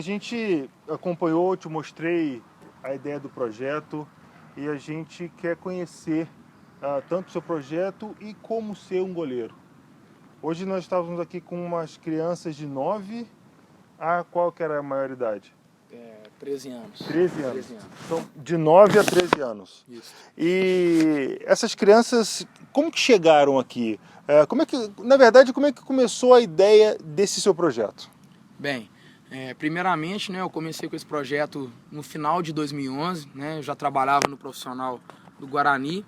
gente acompanhou, te mostrei a ideia do projeto e a gente quer conhecer tanto o seu projeto e como ser um goleiro. Hoje nós estávamos aqui com umas crianças de 9 a qual que era a maioridade? 13 anos. 13 anos. Então, de 9 a 13 anos. Isso. E essas crianças, como que chegaram aqui? Na verdade, como é que começou a ideia desse seu projeto? Bem, primeiramente, né, eu comecei com esse projeto no final de 2011, né, eu já trabalhava no profissional do Guarani,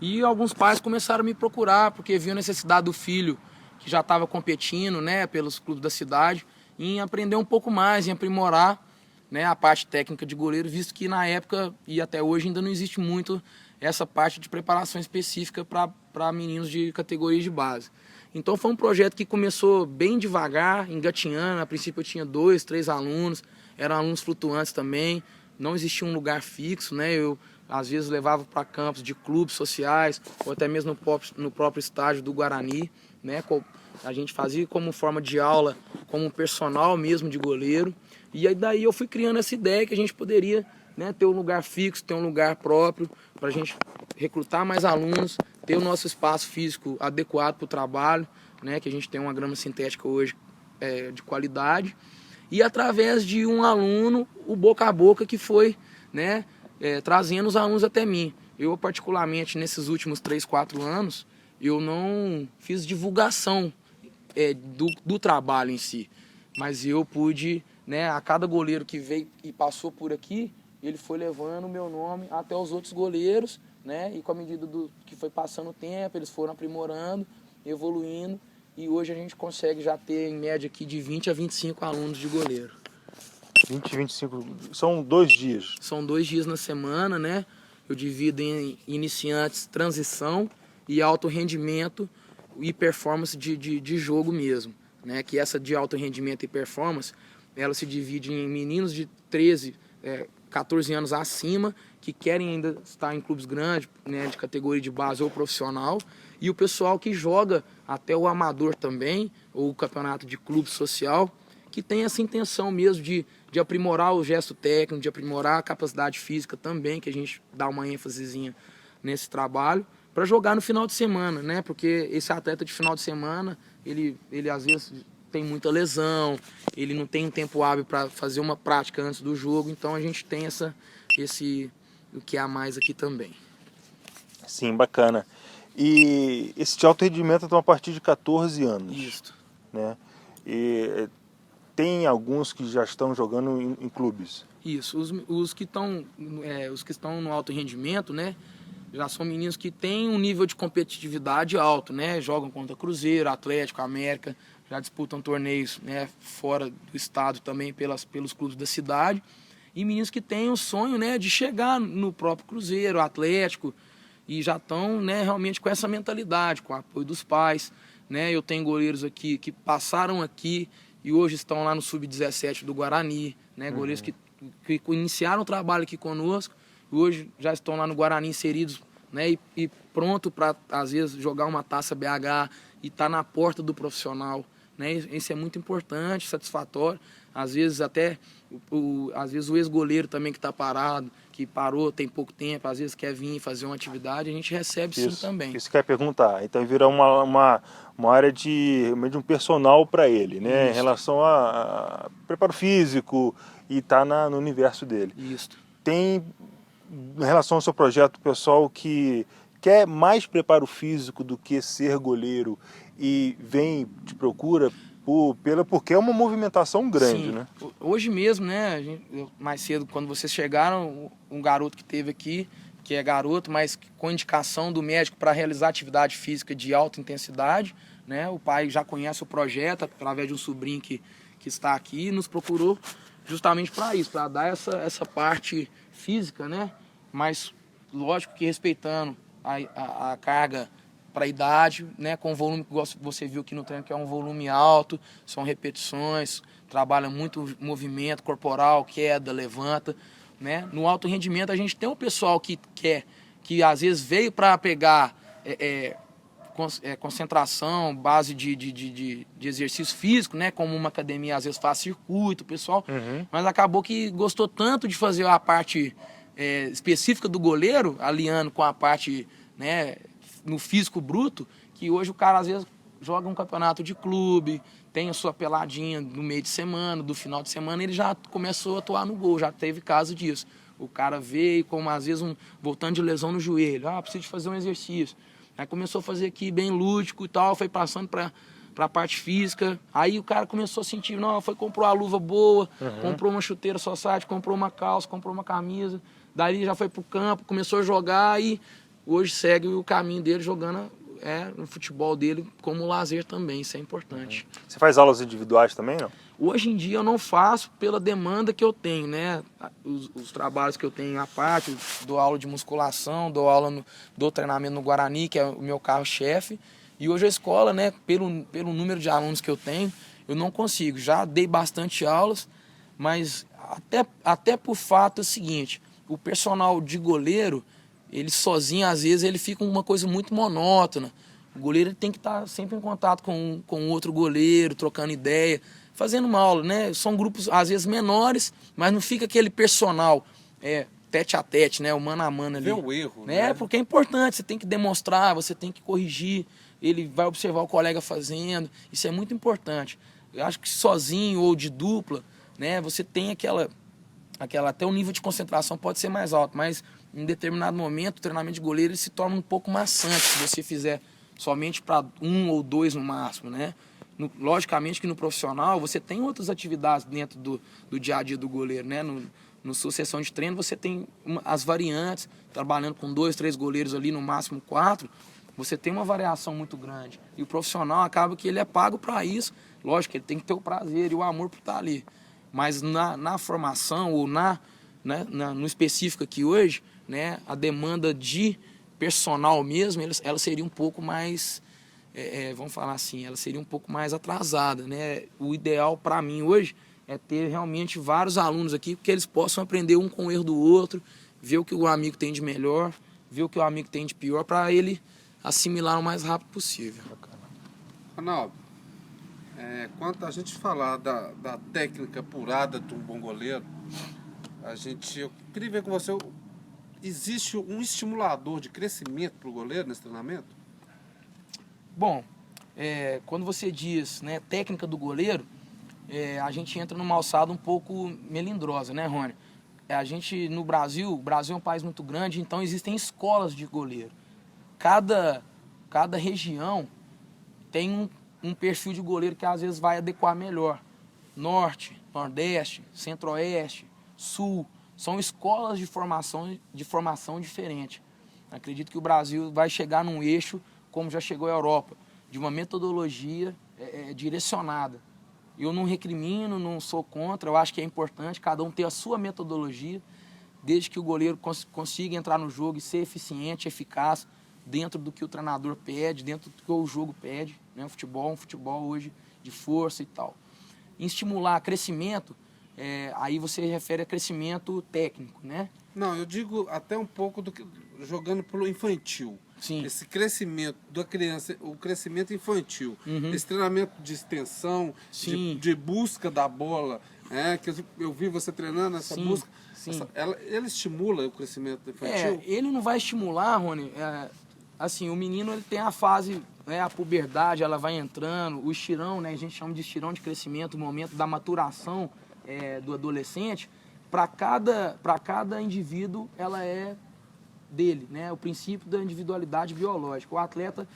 e alguns pais começaram a me procurar, porque viam a necessidade do filho, que já estava competindo, né, pelos clubes da cidade, em aprender um pouco mais, em aprimorar, né, a parte técnica de goleiro, visto que na época e até hoje ainda não existe muito essa parte de preparação específica para meninos de categoria de base. Então foi um projeto que começou bem devagar, engatinhando. A princípio eu tinha 2, 3 alunos, eram alunos flutuantes também, não existia um lugar fixo, né? Eu às vezes levava para campos de clubes sociais ou até mesmo no próprio estádio do Guarani, né? A gente fazia como forma de aula, como personal mesmo de goleiro. E aí daí eu fui criando essa ideia que a gente poderia, né, ter um lugar fixo, ter um lugar próprio para a gente recrutar mais alunos, ter o nosso espaço físico adequado para o trabalho, né, que a gente tem uma grama sintética hoje de qualidade. E através de um aluno, o boca a boca que foi, né, trazendo os alunos até mim. Eu particularmente nesses últimos 3, 4 anos, eu não fiz divulgação do trabalho em si, mas eu pude, né, a cada goleiro que veio e passou por aqui, ele foi levando o meu nome até os outros goleiros, né, e com a medida que foi passando o tempo, eles foram aprimorando, evoluindo, e hoje a gente consegue já ter em média aqui de 20 a 25 alunos de goleiro. 20, 25, são 2 dias? São 2 dias na semana, né, eu divido em iniciantes, transição e alto rendimento e performance de jogo mesmo, né, que essa de alto rendimento e performance, ela se divide em meninos de 13, 14 anos acima, que querem ainda estar em clubes grandes, né, de categoria de base ou profissional, e o pessoal que joga até o amador também, ou o campeonato de clube social, que tem essa intenção mesmo de aprimorar o gesto técnico, de aprimorar a capacidade física também, que a gente dá uma ênfasezinha nesse trabalho, para jogar no final de semana, né? Porque esse atleta de final de semana, ele às vezes tem muita lesão, ele não tem um tempo hábil para fazer uma prática antes do jogo, então a gente tem o que há mais aqui também. Sim, bacana. E esse de alto rendimento então a partir de 14 anos. Isso. Né? E tem alguns que já estão jogando em clubes. Isso, os que estão no alto rendimento, né, já são meninos que têm um nível de competitividade alto, né, jogam contra Cruzeiro, Atlético, América, já disputam torneios, né, fora do estado também pelos clubes da cidade, e meninos que têm o sonho, né, de chegar no próprio Cruzeiro, Atlético, e já estão, né, realmente com essa mentalidade, com o apoio dos pais, né. Eu tenho goleiros aqui que passaram aqui e hoje estão lá no Sub-17 do Guarani, né, goleiros que iniciaram o trabalho aqui conosco e hoje já estão lá no Guarani inseridos, né, e pronto para, às vezes, jogar uma taça BH e estar na porta do profissional, né. Isso é muito importante, satisfatório. Às vezes até às vezes o ex-goleiro também que está parado, que parou tem pouco tempo, às vezes quer vir fazer uma atividade, a gente recebe sim também. Isso que eu ia perguntar. Então vira uma área de um personal para ele, né? Isso. Em relação a preparo físico e tá no universo dele. Isso. Tem, em relação ao seu projeto, pessoal que quer mais preparo físico do que ser goleiro e vem, te procura porque é uma movimentação grande, sim, né? Hoje mesmo, né, mais cedo, quando vocês chegaram, um garoto que teve aqui, que é garoto, mas com indicação do médico para realizar atividade física de alta intensidade, né, o pai já conhece o projeto através de um sobrinho que está aqui e nos procurou justamente para isso, para dar essa parte física, né, mas lógico que respeitando a carga para a idade, né, com o volume que você viu aqui no treino, que é um volume alto, são repetições, trabalha muito movimento corporal, queda, levanta, né? No alto rendimento a gente tem um pessoal que às vezes veio para pegar concentração, base de exercício físico, né? Como uma academia às vezes faz circuito, pessoal. Mas acabou que gostou tanto de fazer a parte específica do goleiro, aliando com a parte, né, no físico bruto, que hoje o cara às vezes joga um campeonato de clube, tem a sua peladinha no meio de semana, do final de semana, ele já começou a atuar no gol, já teve caso disso. O cara veio, como às vezes voltando de lesão no joelho, preciso de fazer um exercício. Aí começou a fazer aqui bem lúdico e tal, foi passando para a parte física. Aí o cara começou a sentir, não, comprou a luva boa, comprou uma chuteira Society, comprou uma calça, comprou uma camisa. Daí já foi pro campo, começou a jogar e hoje segue o caminho dele jogando no futebol dele como lazer também, isso é importante. Você faz aulas individuais também, não? Hoje em dia eu não faço pela demanda que eu tenho, né? Os trabalhos que eu tenho à parte, dou aula de musculação, dou treinamento no Guarani, que é o meu carro-chefe. E hoje a escola, né, pelo número de alunos que eu tenho, eu não consigo. Já dei bastante aulas, mas até por fato é o seguinte, o personal de goleiro, ele sozinho, às vezes, ele fica uma coisa muito monótona. O goleiro ele tem que estar sempre em contato com outro goleiro, trocando ideia, fazendo uma aula, né? São grupos, às vezes, menores, mas não fica aquele personal tete a tete, né? O mano a mano ali. Vê o erro, né? Porque é importante, você tem que demonstrar, você tem que corrigir, ele vai observar o colega fazendo, isso é muito importante. Eu acho que sozinho ou de dupla, né? Você tem aquela até o nível de concentração pode ser mais alto, mas em determinado momento o treinamento de goleiro ele se torna um pouco maçante se você fizer somente para 1 ou 2 no máximo, né? Logicamente que no profissional você tem outras atividades dentro do dia a dia do goleiro, né? No sua sessão de treino você tem as variantes, trabalhando com 2, 3 goleiros ali, no máximo 4, você tem uma variação muito grande. E o profissional acaba que ele é pago para isso, lógico que ele tem que ter o prazer e o amor por estar ali. Mas na formação ou no específico aqui hoje, né, a demanda de personal mesmo, ela seria um pouco mais, vamos falar assim, ela seria um pouco mais atrasada, né? O ideal para mim hoje é ter realmente vários alunos aqui, porque eles possam aprender um com o erro do outro, ver o que o amigo tem de melhor, ver o que o amigo tem de pior, para ele assimilar o mais rápido possível. Ronaldo, quando a gente falar da técnica apurada de um bom goleiro, eu queria ver com você, existe um estimulador de crescimento para o goleiro nesse treinamento? Bom, quando você diz, né, técnica do goleiro, a gente entra numa alçada um pouco melindrosa, né, Rony? A gente, no Brasil, o Brasil é um país muito grande, então existem escolas de goleiro. Cada região tem um perfil de goleiro que às vezes vai adequar melhor. Norte, Nordeste, Centro-Oeste, Sul, são escolas de formação diferente. Acredito que o Brasil vai chegar num eixo, como já chegou a Europa, de uma metodologia direcionada. Eu não recrimino, não sou contra, eu acho que é importante cada um ter a sua metodologia, desde que o goleiro consiga entrar no jogo e ser eficiente, eficaz, dentro do que o treinador pede, dentro do que o jogo pede, né? Um futebol hoje de força e tal. Em estimular crescimento, aí você refere a crescimento técnico, né? Não, eu digo até um pouco jogando pelo infantil. Sim. Esse crescimento da criança, o crescimento infantil, Uhum. esse treinamento de extensão, de busca da bola, que eu vi você treinando essa busca, sim. Ele estimula o crescimento infantil? Ele não vai estimular, Rony, assim, o menino ele tem a fase, né, a puberdade, ela vai entrando, o estirão, né, a gente chama de estirão de crescimento, o momento da maturação do adolescente, para cada indivíduo ela é dele, né, o princípio da individualidade biológica. O atleta,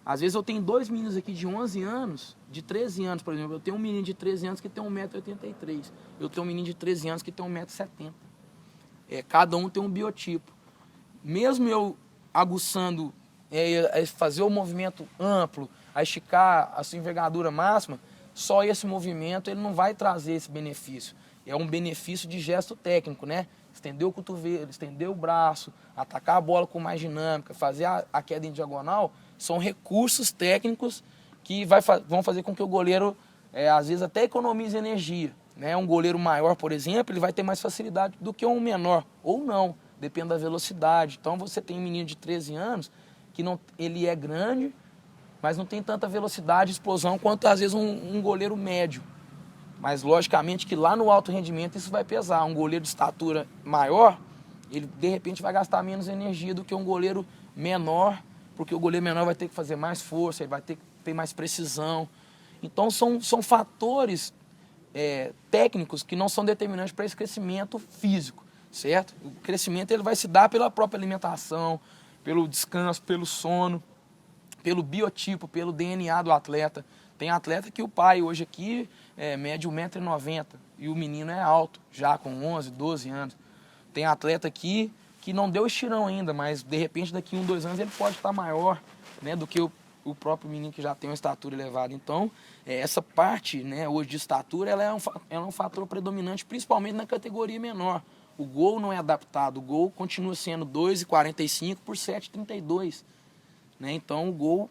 às vezes eu tenho 2 meninos aqui de 11 anos, de 13 anos, por exemplo, eu tenho um menino de 13 anos que tem 1,83 m, eu tenho um menino de 13 anos que tem 1,70 m. Cada um tem um biotipo. Mesmo eu aguçando, fazer o movimento amplo, a esticar a sua envergadura máxima, só esse movimento ele não vai trazer esse benefício. É um benefício de gesto técnico, né? Estender o cotovelo, estender o braço, atacar a bola com mais dinâmica, fazer a queda em diagonal, são recursos técnicos que vão fazer com que o goleiro, às vezes, até economize energia, né? Um goleiro maior, por exemplo, ele vai ter mais facilidade do que um menor, ou não, depende da velocidade. Então você tem um menino de 13 anos que não, ele é grande, mas não tem tanta velocidade e explosão quanto, às vezes, um goleiro médio. Mas, logicamente, que lá no alto rendimento isso vai pesar. Um goleiro de estatura maior, ele, de repente, vai gastar menos energia do que um goleiro menor, porque o goleiro menor vai ter que fazer mais força, ele vai ter que ter mais precisão. Então, são fatores técnicos que não são determinantes para esse crescimento físico, certo? O crescimento ele vai se dar pela própria alimentação, pelo descanso, pelo sono, pelo biotipo, pelo DNA do atleta. Tem atleta que o pai hoje aqui mede 1,90 m e o menino é alto, já com 11, 12 anos. Tem atleta aqui que não deu estirão ainda, mas de repente daqui 1, 2 anos ele pode estar maior, né, do que o próprio menino que já tem uma estatura elevada. Então, essa parte, né, hoje de estatura, ela é um fator predominante, principalmente na categoria menor. O gol não é adaptado, o gol continua sendo 2,45 por 7,32. Né? Então, o gol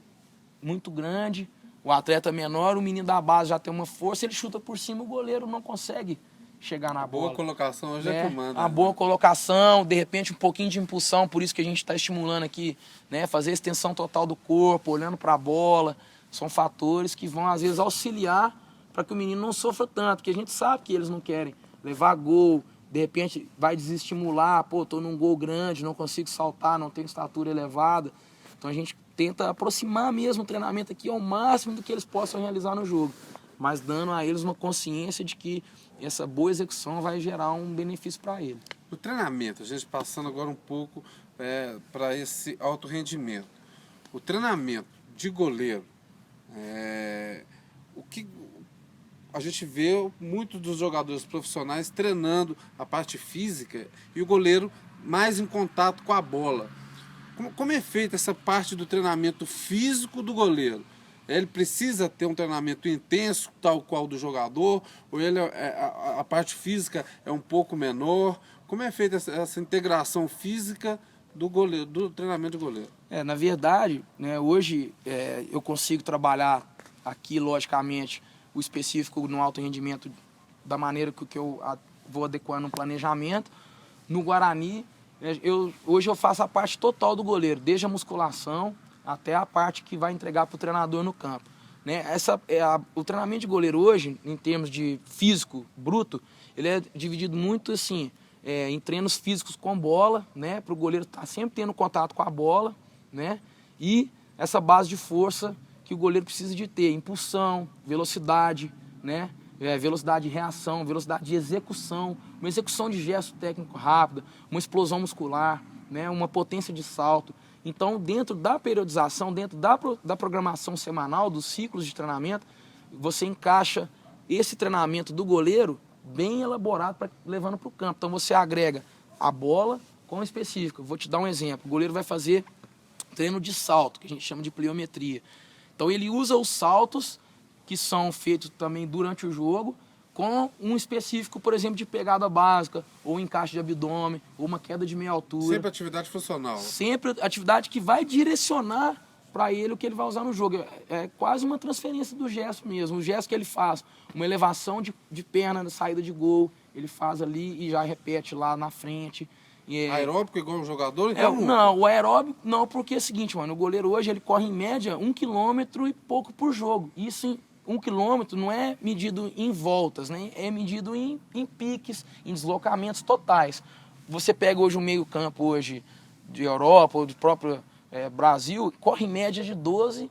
muito grande, o atleta menor, o menino da base já tem uma força, ele chuta por cima, o goleiro não consegue chegar na bola. Boa colocação hoje é que manda. A boa colocação, de repente um pouquinho de impulsão, por isso que a gente está estimulando aqui, né, fazer a extensão total do corpo, olhando para a bola, são fatores que vão às vezes auxiliar para que o menino não sofra tanto, porque a gente sabe que eles não querem levar gol, de repente vai desestimular, pô, tô num gol grande, não consigo saltar, não tenho estatura elevada, então a gente tenta aproximar mesmo o treinamento aqui ao máximo do que eles possam realizar no jogo, mas dando a eles uma consciência de que essa boa execução vai gerar um benefício para ele. O treinamento, a gente passando agora um pouco para esse alto rendimento. O treinamento de goleiro, o que a gente vê muitos dos jogadores profissionais treinando a parte física e o goleiro mais em contato com a bola. Como é feita essa parte do treinamento físico do goleiro? Ele precisa ter um treinamento intenso, tal qual do jogador, ou ele, a parte física é um pouco menor? Como é feita essa integração física do goleiro, do treinamento do goleiro? Na verdade, né, hoje eu consigo trabalhar aqui, logicamente, o específico no alto rendimento da maneira que eu vou adequando no planejamento. No Guarani, hoje eu faço a parte total do goleiro, desde a musculação até a parte que vai entregar para o treinador no campo. Né? O treinamento de goleiro hoje, em termos de físico bruto, ele é dividido muito assim, em treinos físicos com bola, né? Para o goleiro estar sempre tendo contato com a bola, né? E essa base de força que o goleiro precisa de ter, impulsão, velocidade, né? Velocidade de reação, velocidade de execução, uma execução de gesto técnico rápida, uma explosão muscular, né? Uma potência de salto. Então, dentro da periodização, dentro da programação semanal, dos ciclos de treinamento, você encaixa esse treinamento do goleiro bem elaborado, levando para o campo. Então, você agrega a bola com o específico. Vou te dar um exemplo. O goleiro vai fazer treino de salto, que a gente chama de pliometria. Então, ele usa os saltos que são feitos também durante o jogo, com um específico, por exemplo, de pegada básica, ou encaixe de abdômen, ou uma queda de meia altura. Sempre atividade funcional. Sempre atividade que vai direcionar para ele o que ele vai usar no jogo. É quase uma transferência do gesto mesmo. O gesto que ele faz, uma elevação de perna na saída de gol, ele faz ali e já repete lá na frente. Aeróbico igual um jogador? Então não, o aeróbico não, porque é o seguinte, mano, o goleiro hoje ele corre em média 1 km e pouco por jogo. Isso em 1 km não é medido em voltas, né? É medido em piques, em deslocamentos totais. Você pega hoje um meio campo hoje de Europa ou do próprio Brasil, corre em média de 12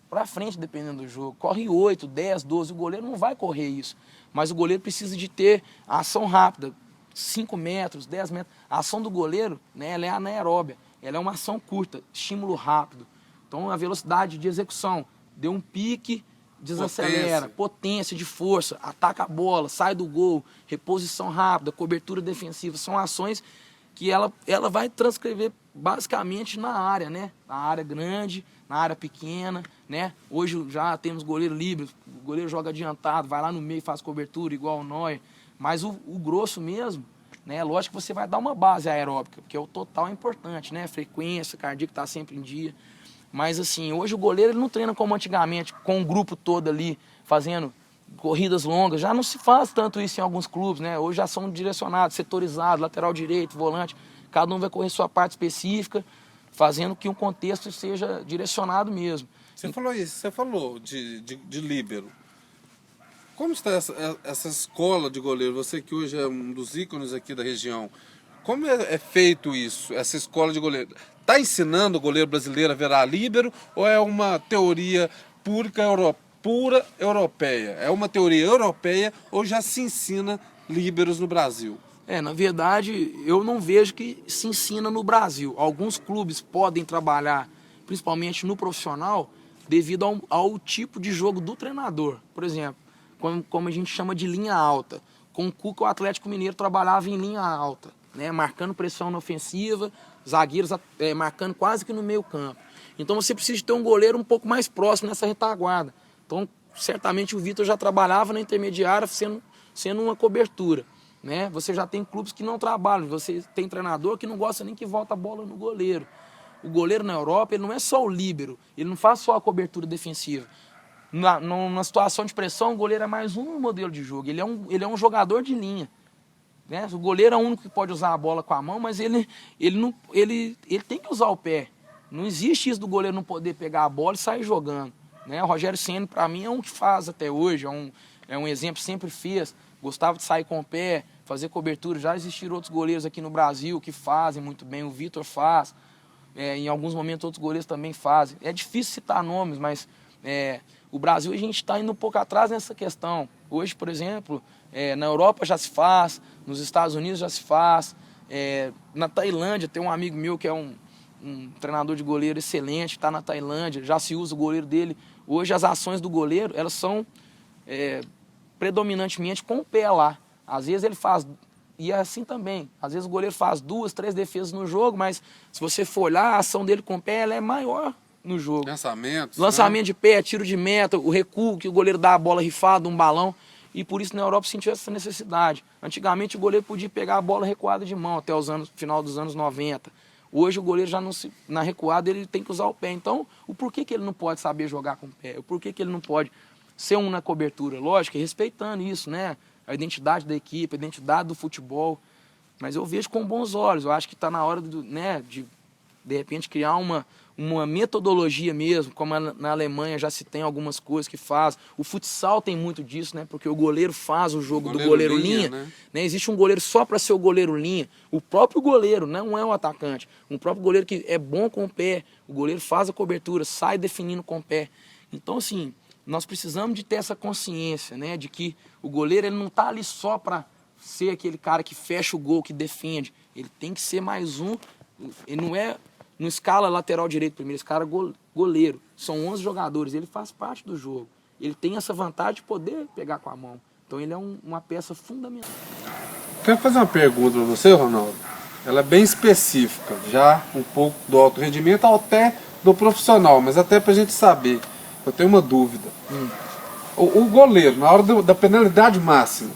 para frente, dependendo do jogo. Corre 8, 10, 12. O goleiro não vai correr isso. Mas o goleiro precisa de ter a ação rápida, 5 metros, 10 metros. A ação do goleiro, né, ela é anaeróbia. Ela é uma ação curta, estímulo rápido. Então, a velocidade de execução, deu um pique, desacelera, potência de força, ataca a bola, sai do gol, reposição rápida, cobertura defensiva. São ações que ela vai transcrever basicamente na área, né? Na área grande, na área pequena, né? Hoje já temos goleiro livre, o goleiro joga adiantado, vai lá no meio e faz cobertura igual o Neuer. Mas o grosso mesmo, né? Lógico que você vai dar uma base aeróbica, porque o total é importante, né? Frequência cardíaca está sempre em dia. Mas assim, hoje o goleiro ele não treina como antigamente, com o grupo todo ali, fazendo corridas longas. Já não se faz tanto isso em alguns clubes, né? Hoje já são direcionados, setorizados, lateral direito, volante. Cada um vai correr sua parte específica, fazendo que um contexto seja direcionado mesmo. Você falou isso, você falou de líbero. Como está essa escola de goleiro? Você que hoje é um dos ícones aqui da região. Como é feito isso, essa escola de goleiro? Está ensinando o goleiro brasileiro a virar líbero ou é uma teoria pura europeia? É uma teoria europeia ou já se ensina líberos no Brasil? Na verdade, eu não vejo que se ensina no Brasil. Alguns clubes podem trabalhar, principalmente no profissional, devido ao tipo de jogo do treinador. Por exemplo, como a gente chama de linha alta. Com o Cuca, o Atlético Mineiro trabalhava em linha alta, né, marcando pressão na ofensiva, zagueiros marcando quase que no meio campo. Então você precisa ter um goleiro um pouco mais próximo nessa retaguarda. Então, certamente o Vitor já trabalhava na intermediária sendo uma cobertura. Né? Você já tem clubes que não trabalham, você tem treinador que não gosta nem que volta a bola no goleiro. O goleiro na Europa, ele não é só o líbero, ele não faz só a cobertura defensiva. Na situação de pressão, o goleiro é mais um modelo de jogo, ele é um jogador de linha. Né? O goleiro é o único que pode usar a bola com a mão, mas ele tem que usar o pé. Não existe isso do goleiro não poder pegar a bola e sair jogando. Né? O Rogério Ceni, para mim, é um que faz até hoje, é um exemplo, sempre fez. Gostava de sair com o pé, fazer cobertura. Já existiram outros goleiros aqui no Brasil que fazem muito bem, o Vitor faz. Em alguns momentos outros goleiros também fazem. É difícil citar nomes, mas o Brasil a gente está indo um pouco atrás nessa questão. Hoje, por exemplo, na Europa já se faz, nos Estados Unidos já se faz, na Tailândia tem um amigo meu que é um treinador de goleiro excelente, está na Tailândia, já se usa o goleiro dele. Hoje as ações do goleiro, elas são predominantemente com o pé lá. Às vezes ele faz, e é assim também, às vezes o goleiro faz 2, 3 defesas no jogo, mas se você for olhar, a ação dele com o pé ela é maior no jogo. Lançamento de pé, tiro de meta, o recuo que o goleiro dá a bola rifada, um balão, e por isso na Europa sentiu essa necessidade. Antigamente o goleiro podia pegar a bola recuada de mão até final dos anos 90. Hoje o goleiro já na recuada ele tem que usar o pé. Então, o porquê que ele não pode saber jogar com o pé? O porquê que ele não pode ser um na cobertura? Lógico, respeitando isso, né? A identidade da equipe, a identidade do futebol. Mas eu vejo com bons olhos. Eu acho que está na hora de repente, criar uma metodologia mesmo, como na Alemanha já se tem algumas coisas que faz. O futsal tem muito disso, né? Porque o goleiro faz o jogo do goleiro linha. Né? Existe um goleiro só para ser o goleiro linha. O próprio goleiro, não é o atacante. Um próprio goleiro que é bom com o pé. O goleiro faz a cobertura, sai definindo com o pé. Então, assim, nós precisamos de ter essa consciência, né? De que o goleiro ele não está ali só para ser aquele cara que fecha o gol, que defende. Ele tem que ser mais um. Ele não escala lateral direito primeiro, escala goleiro. São 11 jogadores, ele faz parte do jogo. Ele tem essa vantagem de poder pegar com a mão. Então ele é uma peça fundamental. Quero fazer uma pergunta para você, Ronaldo. Ela é bem específica, já um pouco do alto rendimento até do profissional, mas até para a gente saber. Eu tenho uma dúvida. O goleiro, na hora da penalidade máxima,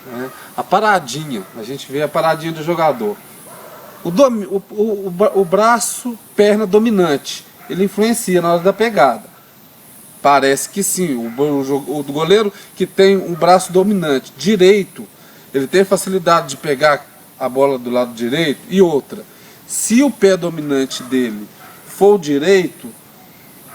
né, a paradinha, a gente vê a paradinha do jogador. O braço, perna dominante, ele influencia na hora da pegada. Parece que sim, o goleiro que tem um braço dominante, direito, ele tem facilidade de pegar a bola do lado direito. E outra, se o pé dominante dele for o direito,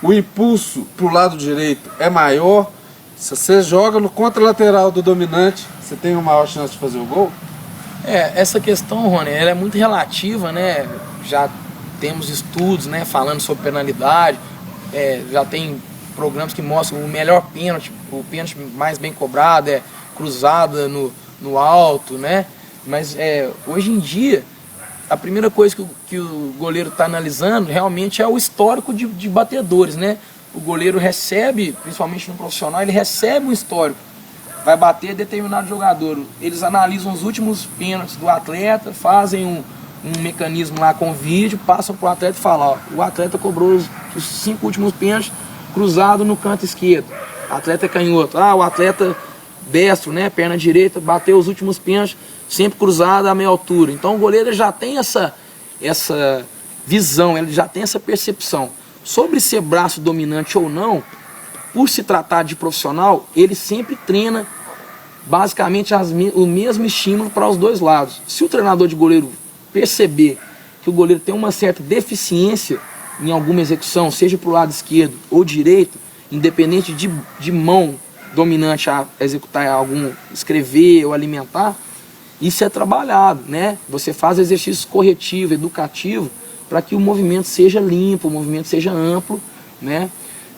o impulso para o lado direito é maior. Se você joga no contralateral do dominante, você tem uma maior chance de fazer o gol? Essa questão, Rony, ela é muito relativa, né? Já temos estudos, né, falando sobre penalidade, já tem programas que mostram o melhor pênalti, o pênalti mais bem cobrado, cruzada no alto, né? Mas hoje em dia, a primeira coisa que o goleiro está analisando realmente é o histórico de batedores, né? O goleiro recebe, principalmente no profissional, ele recebe um histórico. Vai bater determinado jogador. Eles analisam os últimos pênaltis do atleta, fazem um mecanismo lá com vídeo, passam para o atleta e falam, ó, o atleta cobrou os 5 últimos pênaltis cruzado no canto esquerdo. O atleta é canhoto. O atleta destro, né, perna direita, bateu os últimos pênaltis sempre cruzado à meia altura. Então o goleiro já tem essa visão, ele já tem essa percepção. Sobre ser braço dominante ou não, por se tratar de profissional, ele sempre treina basicamente o mesmo estímulo para os dois lados. Se o treinador de goleiro perceber que o goleiro tem uma certa deficiência em alguma execução, seja para o lado esquerdo ou direito, independente de mão dominante a executar algum, escrever ou alimentar, isso é trabalhado, né? Você faz exercícios corretivos, educativos, para que o movimento seja limpo, o movimento seja amplo, né?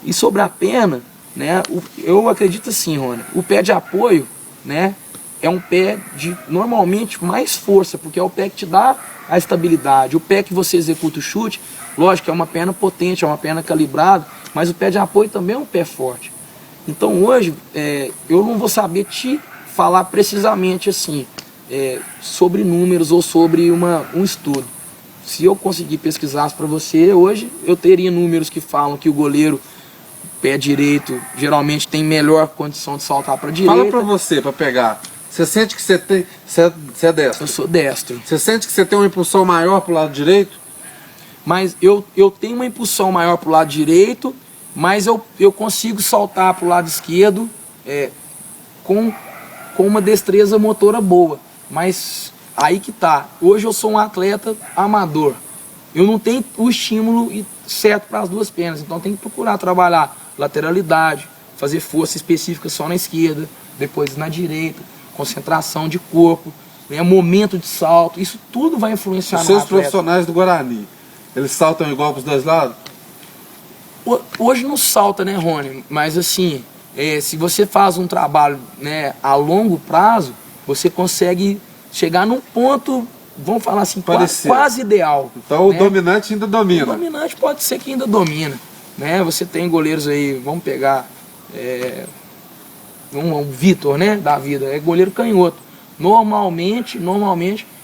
E sobre a perna, né? Eu acredito assim, Rony, o pé de apoio, né? É um pé de, normalmente, mais força, porque é o pé que te dá a estabilidade. O pé que você executa o chute, lógico, é uma perna potente, é uma perna calibrada, mas o pé de apoio também é um pé forte. Então hoje, eu não vou saber te falar precisamente assim, sobre números ou sobre um estudo. Se eu conseguir pesquisar para você, hoje eu teria números que falam que o goleiro pé direito geralmente tem melhor condição de saltar para a direita. Fala para você, para pegar. Você sente que você tem... Você é destro? Eu sou destro. Você sente que você tem uma impulsão maior para o lado direito? Mas eu tenho uma impulsão maior para o lado direito, mas eu consigo saltar para o lado esquerdo com uma destreza motora boa. Mas aí que tá. Hoje eu sou um atleta amador. Eu não tenho o estímulo certo para as duas pernas. Então tem que procurar trabalhar lateralidade, fazer força específica só na esquerda, depois na direita, concentração de corpo, momento de salto. Isso tudo vai influenciar no atleta. Os seus profissionais do Guarani, eles saltam igual para os dois lados? Hoje não salta, né, Rony? Mas assim, se você faz um trabalho, né, a longo prazo, você consegue chegar num ponto, vamos falar assim, quase ideal. Então né? O dominante ainda domina. O dominante pode ser que ainda domina. Né? Você tem goleiros aí, vamos pegar um Vitor, né, da vida, é goleiro canhoto. Normalmente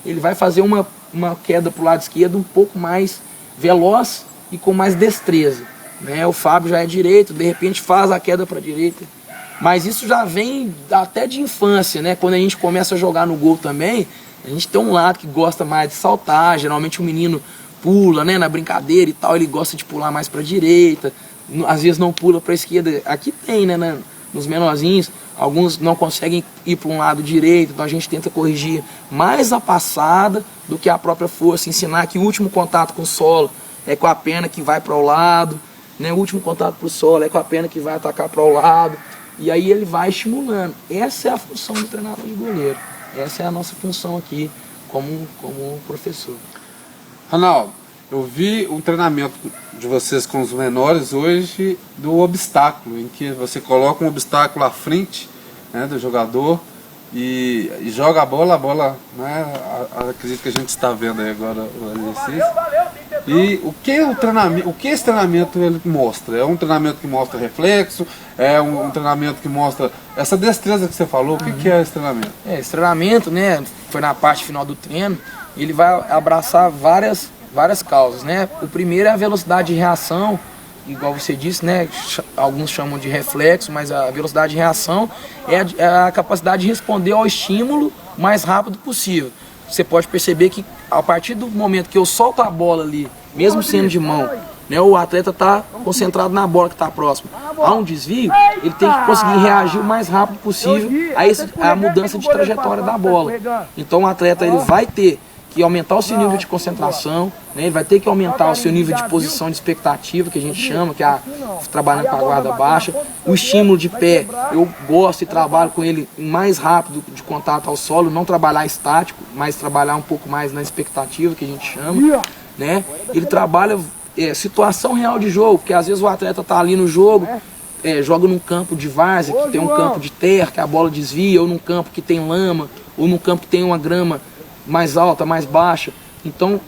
ele vai fazer uma queda para o lado esquerdo um pouco mais veloz e com mais destreza. Né? O Fábio já é direito, de repente faz a queda para a direita. Mas isso já vem até de infância, né? Quando a gente começa a jogar no gol também, a gente tem um lado que gosta mais de saltar, geralmente o menino pula, né, na brincadeira e tal, ele gosta de pular mais para a direita, às vezes não pula para a esquerda. Aqui tem, né, nos menorzinhos, alguns não conseguem ir para um lado direito, então a gente tenta corrigir mais a passada do que a própria força, ensinar que o último contato com o solo é com a perna que vai para o lado, né, o último contato para o solo é com a perna que vai atacar para o lado. E aí ele vai estimulando. Essa é a função do treinador de goleiro. Essa é a nossa função aqui como professor. Ronaldo, eu vi um treinamento de vocês com os menores hoje do obstáculo, em que você coloca um obstáculo à frente, né, do jogador e joga a bola, né, acredito que a gente está vendo aí agora o exercício. E o que esse treinamento ele mostra? É um treinamento que mostra reflexo? É um treinamento que mostra essa destreza que você falou? O que é esse treinamento? Esse treinamento, né, foi na parte final do treino, ele vai abraçar várias causas, né? O primeiro é a velocidade de reação, igual você disse, né, alguns chamam de reflexo, mas a velocidade de reação é a capacidade de responder ao estímulo o mais rápido possível. Você pode perceber que a partir do momento que eu solto a bola ali, mesmo sendo de mão, né, o atleta está concentrado na bola que está próxima. Há um desvio, ele tem que conseguir reagir o mais rápido possível a mudança de trajetória da bola. Então o atleta ele vai ter que aumentar o seu nível de concentração, né, ele vai ter que aumentar o seu nível de posição de expectativa, que a gente chama, que é trabalhando com a guarda baixa. O estímulo de pé, eu gosto e trabalho com ele mais rápido de contato ao solo, não trabalhar estático, mas trabalhar um pouco mais na expectativa, que a gente chama. Né? Ele trabalha situação real de jogo, porque às vezes o atleta está ali no jogo, joga num campo de várzea, que tem um campo de terra, que a bola desvia, ou num campo que tem lama, ou num campo que tem uma grama mais alta, mais baixa. Então,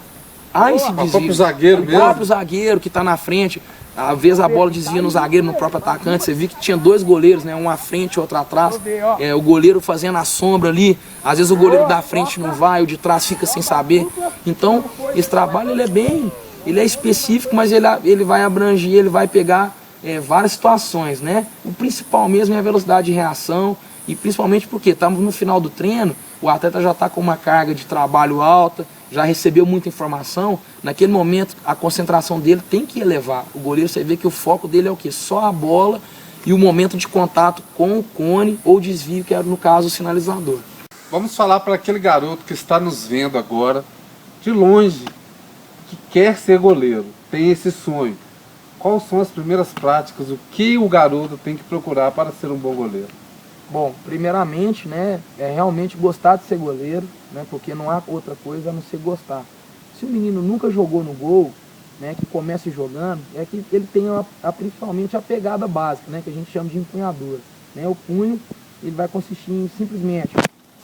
há esse desvio. O próprio zagueiro mesmo. O próprio zagueiro que está na frente, às vezes a bola desvia no zagueiro, no próprio atacante. Você viu que tinha dois goleiros, né? Um à frente e outro atrás. O goleiro fazendo a sombra ali. Às vezes o goleiro da frente não vai, o de trás fica sem saber. Então, esse trabalho ele é específico, mas ele vai abranger, ele vai pegar várias situações, né? O principal mesmo é a velocidade de reação, e principalmente porque estamos no final do treino, o atleta já está com uma carga de trabalho alta, já recebeu muita informação, naquele momento a concentração dele tem que elevar. O goleiro, você vê que o foco dele é o quê? Só a bola e o momento de contato com o cone ou desvio, que é no caso o sinalizador. Vamos falar para aquele garoto que está nos vendo agora, de longe, quer ser goleiro, tem esse sonho, quais são as primeiras práticas, o que o garoto tem que procurar para ser um bom goleiro? Bom, primeiramente, né, é realmente gostar de ser goleiro, né, porque não há outra coisa a não ser gostar. Se o menino nunca jogou no gol, né, que comece jogando, é que ele tem principalmente a pegada básica, né, que a gente chama de empunhadura. Né, o punho, ele vai consistir em simplesmente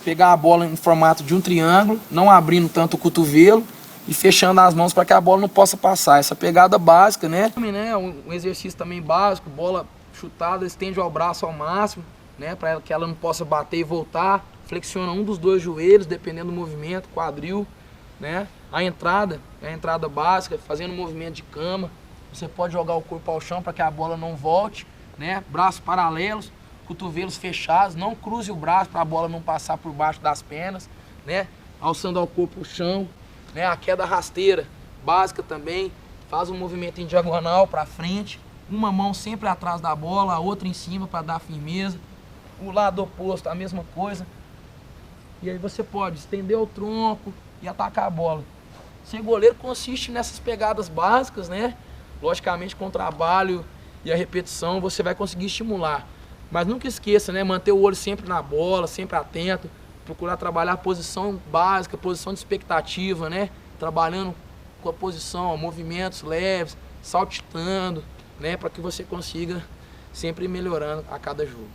pegar a bola em formato de um triângulo, não abrindo tanto o cotovelo e fechando as mãos para que a bola não possa passar. Essa pegada básica, né, um exercício também básico, bola chutada, estende o braço ao máximo, né, para que ela não possa bater e voltar, flexiona um dos dois joelhos, dependendo do movimento, quadril, né, a entrada básica, fazendo movimento de cama, você pode jogar o corpo ao chão para que a bola não volte, né, braços paralelos, cotovelos fechados, não cruze o braço para a bola não passar por baixo das pernas, né, alçando ao corpo o chão, né, a queda rasteira básica também, faz um movimento em diagonal para frente, uma mão sempre atrás da bola, a outra em cima para dar firmeza, o lado oposto a mesma coisa, e aí você pode estender o tronco e atacar a bola. Ser goleiro consiste nessas pegadas básicas, né? Logicamente com o trabalho e a repetição você vai conseguir estimular. Mas nunca esqueça, né? Manter o olho sempre na bola, sempre atento, procurar trabalhar a posição básica, posição de expectativa, né? Trabalhando com a posição, movimentos leves, saltitando, né? Para que você consiga sempre ir melhorando a cada jogo.